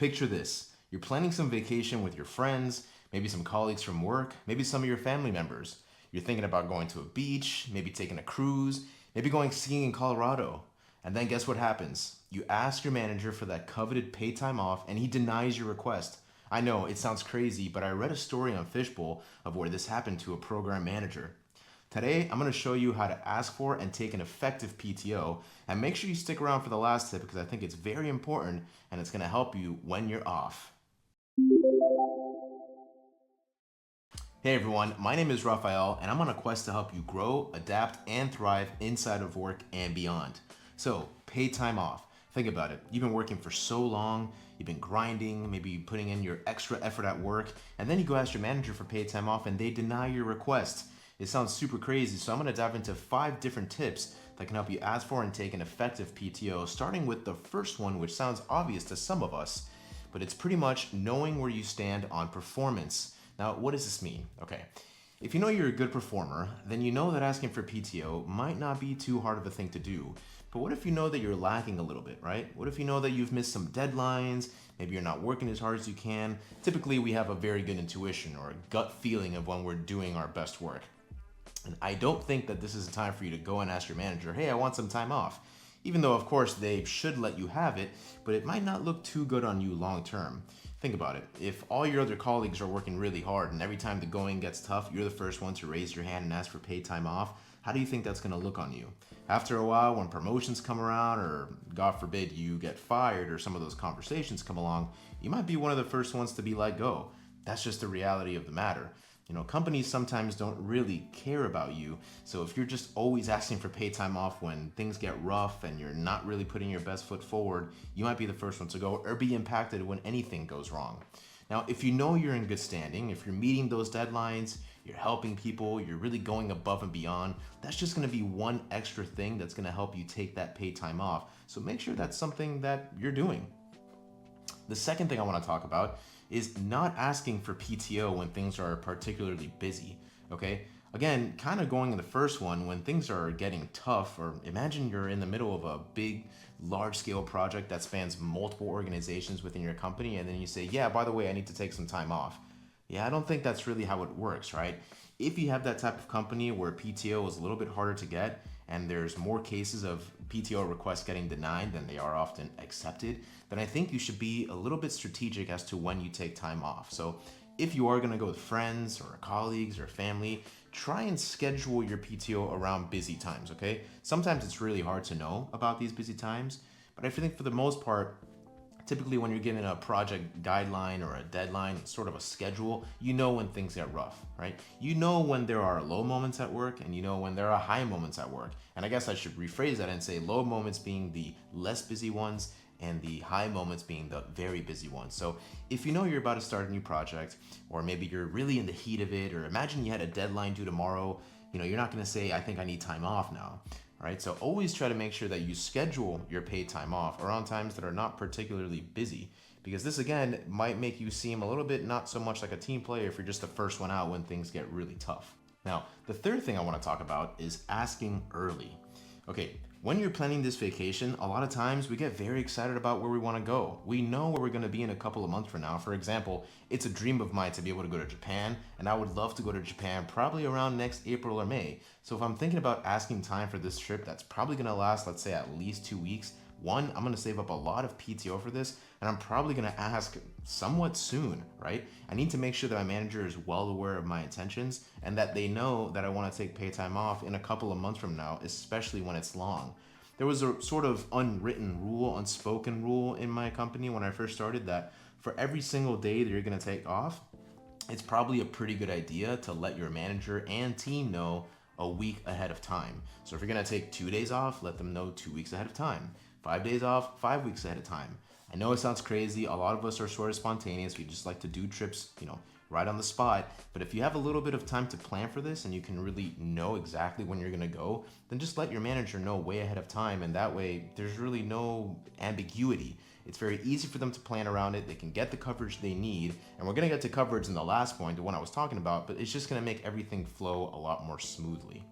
Picture this. You're planning some vacation with your friends, maybe some colleagues from work, maybe some of your family members. You're thinking about going to a beach, maybe taking a cruise, maybe going skiing in Colorado. And then guess what happens? You ask your manager for that coveted paid time off and he denies your request. I know it sounds crazy, but I read a story on Fishbowl of where this happened to a program manager. Today, I'm going to show you how to ask for and take an effective PTO, and make sure you stick around for the last tip because I think it's very important and it's going to help you when you're off. Hey everyone, my name is Rafael and I'm on a quest to help you grow, adapt, and thrive inside of work and beyond. So, paid time off. Think about it. You've been working for so long, you've been grinding, maybe putting in your extra effort at work, and then you go ask your manager for paid time off and they deny your request. It sounds super crazy, so I'm going to dive into 5 different tips that can help you ask for and take an effective PTO, starting with the first one, which sounds obvious to some of us, but it's pretty much knowing where you stand on performance. Now, what does this mean? Okay, if you know you're a good performer, then you know that asking for PTO might not be too hard of a thing to do. But what if you know that you're lacking a little bit, right? What if you know that you've missed some deadlines, maybe you're not working as hard as you can? Typically, we have a very good intuition or a gut feeling of when we're doing our best work. And I don't think that this is a time for you to go and ask your manager, hey, I want some time off. Even though, of course, they should let you have it, but it might not look too good on you long term. Think about it. If all your other colleagues are working really hard and every time the going gets tough, you're the first one to raise your hand and ask for paid time off, how do you think that's going to look on you? After a while, when promotions come around, or God forbid you get fired, or some of those conversations come along, you might be one of the first ones to be let go. That's just the reality of the matter. You know, companies sometimes don't really care about you. So if you're just always asking for paid time off when things get rough and you're not really putting your best foot forward, you might be the first one to go or be impacted when anything goes wrong. Now, if you know you're in good standing, if you're meeting those deadlines, you're helping people, you're really going above and beyond, that's just going to be one extra thing that's going to help you take that paid time off. So make sure that's something that you're doing. The second thing I want to talk about is not asking for PTO when things are particularly busy, okay? Again, kind of going in the first one, when things are getting tough, or imagine you're in the middle of a big, large-scale project that spans multiple organizations within your company, and then you say, yeah, by the way, I need to take some time off. Yeah, I don't think that's really how it works, right? If you have that type of company where PTO is a little bit harder to get, and there's more cases of PTO requests getting denied than they are often accepted, then I think you should be a little bit strategic as to when you take time off. So if you are going to go with friends or colleagues or family, try and schedule your PTO around busy times, okay? Sometimes it's really hard to know about these busy times, but I think for the most part, typically when you're given a project guideline or a deadline, sort of a schedule, you know when things get rough, right? You know when there are low moments at work and you know when there are high moments at work. And I guess I should rephrase that and say low moments being the less busy ones and the high moments being the very busy ones. So if you know you're about to start a new project, or maybe you're really in the heat of it, or imagine you had a deadline due tomorrow, you know, you're not gonna say, I think I need time off now. Right? So always try to make sure that you schedule your paid time off around times that are not particularly busy, because this again might make you seem a little bit not so much like a team player if you're just the first one out when things get really tough. Now, the third thing I want to talk about is asking early. Okay, when you're planning this vacation, a lot of times we get very excited about where we want to go. We know where we're going to be in a couple of months from now. For example, it's a dream of mine to be able to go to Japan, and I would love to go to Japan probably around next April or May. So if I'm thinking about asking time for this trip that's probably going to last, let's say, at least 2 weeks, one, I'm going to save up a lot of PTO for this, and I'm probably going to ask somewhat soon, right? I need to make sure that my manager is well aware of my intentions and that they know that I want to take paid time off in a couple of months from now, especially when it's long. There was a sort of unwritten rule, unspoken rule in my company when I first started that for every single day that you're going to take off, it's probably a pretty good idea to let your manager and team know a week ahead of time. So if you're going to take 2 days off, let them know 2 weeks ahead of time. 5 days off, 5 weeks ahead of time. I know it sounds crazy. A lot of us are sort of spontaneous. We just like to do trips, right on the spot. But if you have a little bit of time to plan for this and you can really know exactly when you're going to go, then just let your manager know way ahead of time. And that way there's really no ambiguity. It's very easy for them to plan around it. They can get the coverage they need. And we're going to get to coverage in the last point, the one I was talking about, but it's just going to make everything flow a lot more smoothly.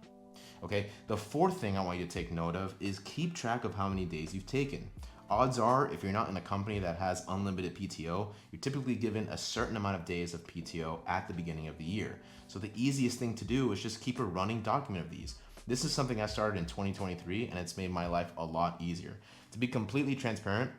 Okay, the fourth thing I want you to take note of is keep track of how many days you've taken. odds are, if you're not in a company that has unlimited PTO, you're typically given a certain amount of days of PTO at the beginning of the year. So the easiest thing to do is just keep a running document of these. This is something I started in 2023, and it's made my life a lot easier. To be completely transparent,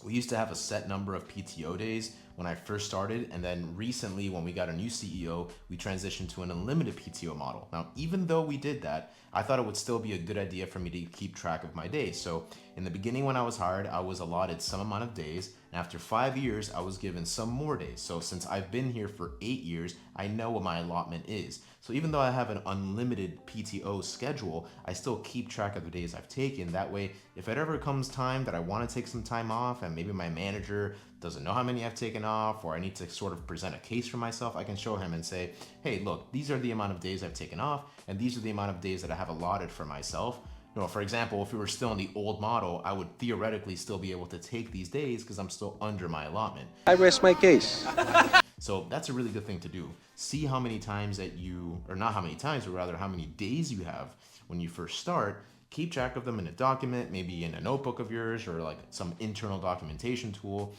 we used to have a set number of PTO days when I first started, and then recently when we got a new CEO, we transitioned to an unlimited PTO model. Now, even though we did that, I thought it would still be a good idea for me to keep track of my days. So in the beginning when I was hired, I was allotted some amount of days, and after 5 years, I was given some more days. So since I've been here for 8 years, I know what my allotment is. So even though I have an unlimited PTO schedule, I still keep track of the days I've taken. That way, if it ever comes time that I want to take some time off and maybe my manager doesn't know how many I've taken off, or I need to sort of present a case for myself, I can show him and say, hey, look, these are the amount of days I've taken off, and these are the amount of days that I have allotted for myself. For example, if we were still in the old model, I would theoretically still be able to take these days because I'm still under my allotment. I rest my case. So that's a really good thing to do. See how many times that or not how many times, but rather how many days you have when you first start. Keep track of them in a document, maybe in a notebook of yours or like some internal documentation tool.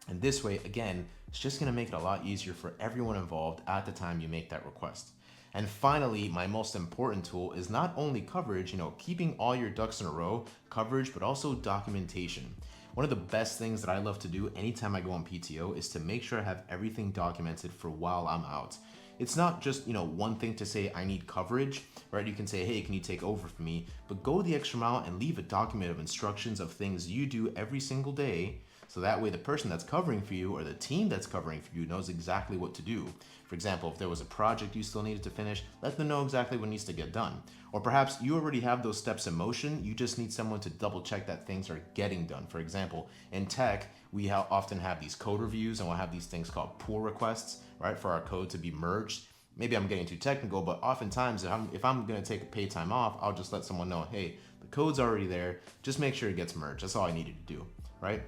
And this way, again, it's just gonna make it a lot easier for everyone involved at the time you make that request. And finally, my most important tool is not only coverage, keeping all your ducks in a row, coverage, but also documentation. One of the best things that I love to do anytime I go on PTO is to make sure I have everything documented for while I'm out. It's not just, one thing to say I need coverage, right? You can say, hey, can you take over for me? But go the extra mile and leave a document of instructions of things you do every single day. So that way the person that's covering for you or the team that's covering for you knows exactly what to do. For example, if there was a project you still needed to finish, let them know exactly what needs to get done. Or perhaps you already have those steps in motion, you just need someone to double check that things are getting done. For example, in tech, we often have these code reviews and we'll have these things called pull requests, right, for our code to be merged. Maybe I'm getting too technical, but oftentimes if I'm gonna take a paid time off, I'll just let someone know, hey, the code's already there, just make sure it gets merged. That's all I needed to do, right?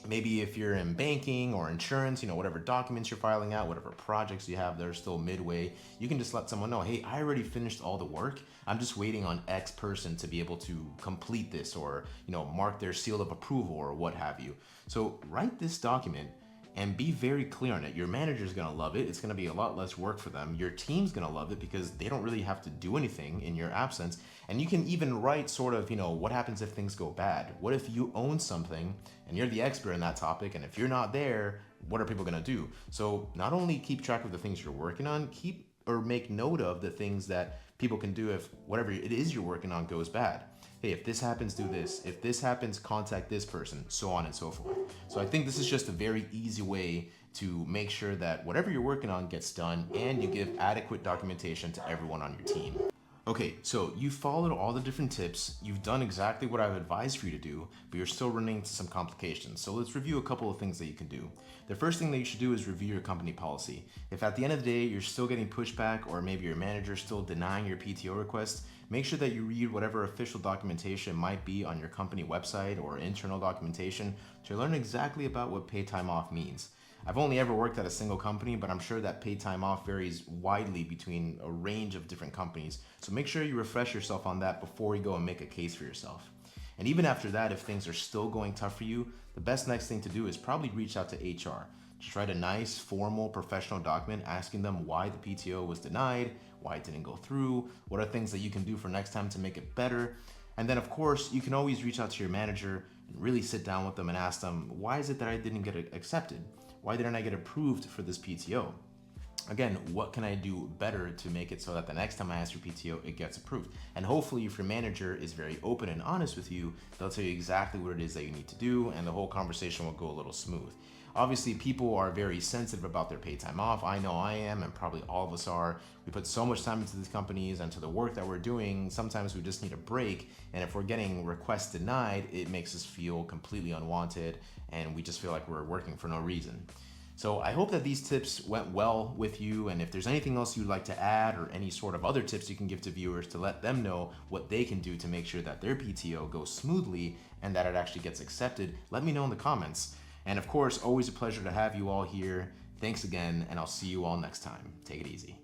Maybe if you're in banking or insurance, whatever documents you're filing out, whatever projects you have that are still midway, you can just let someone know, hey, I already finished all the work. I'm just waiting on X person to be able to complete this or, mark their seal of approval or what have you. So write this document and be very clear on it. Your manager's gonna love it. It's gonna be a lot less work for them. Your team's gonna love it because they don't really have to do anything in your absence. And you can even write sort of, what happens if things go bad? What if you own something and you're the expert in that topic, and if you're not there, what are people gonna do? So not only keep track of the things you're working on, make note of the things that people can do if whatever it is you're working on goes bad. Hey, if this happens, do this. If this happens, contact this person, so on and so forth. So I think this is just a very easy way to make sure that whatever you're working on gets done and you give adequate documentation to everyone on your team. Okay, so you followed all the different tips, you've done exactly what I've advised for you to do, but you're still running into some complications. So let's review a couple of things that you can do. The first thing that you should do is review your company policy. If at the end of the day you're still getting pushback or maybe your manager is still denying your PTO request, make sure that you read whatever official documentation might be on your company website or internal documentation to learn exactly about what paid time off means. I've only ever worked at a single company, but I'm sure that paid time off varies widely between a range of different companies. So make sure you refresh yourself on that before you go and make a case for yourself. And even after that, if things are still going tough for you, the best next thing to do is probably reach out to HR. Just write a nice, formal, professional document asking them why the PTO was denied, why it didn't go through, what are things that you can do for next time to make it better. And then of course, you can always reach out to your manager and really sit down with them and ask them, why is it that I didn't get accepted? Why didn't I get approved for this PTO? Again, what can I do better to make it so that the next time I ask for PTO, it gets approved? And hopefully if your manager is very open and honest with you, they'll tell you exactly what it is that you need to do and the whole conversation will go a little smooth. Obviously, people are very sensitive about their paid time off. I know I am, and probably all of us are. We put so much time into these companies and to the work that we're doing. Sometimes we just need a break. And if we're getting requests denied, it makes us feel completely unwanted, and we just feel like we're working for no reason. So I hope that these tips went well with you, and if there's anything else you'd like to add or any sort of other tips you can give to viewers to let them know what they can do to make sure that their PTO goes smoothly and that it actually gets accepted, let me know in the comments. And of course, always a pleasure to have you all here. Thanks again, and I'll see you all next time. Take it easy.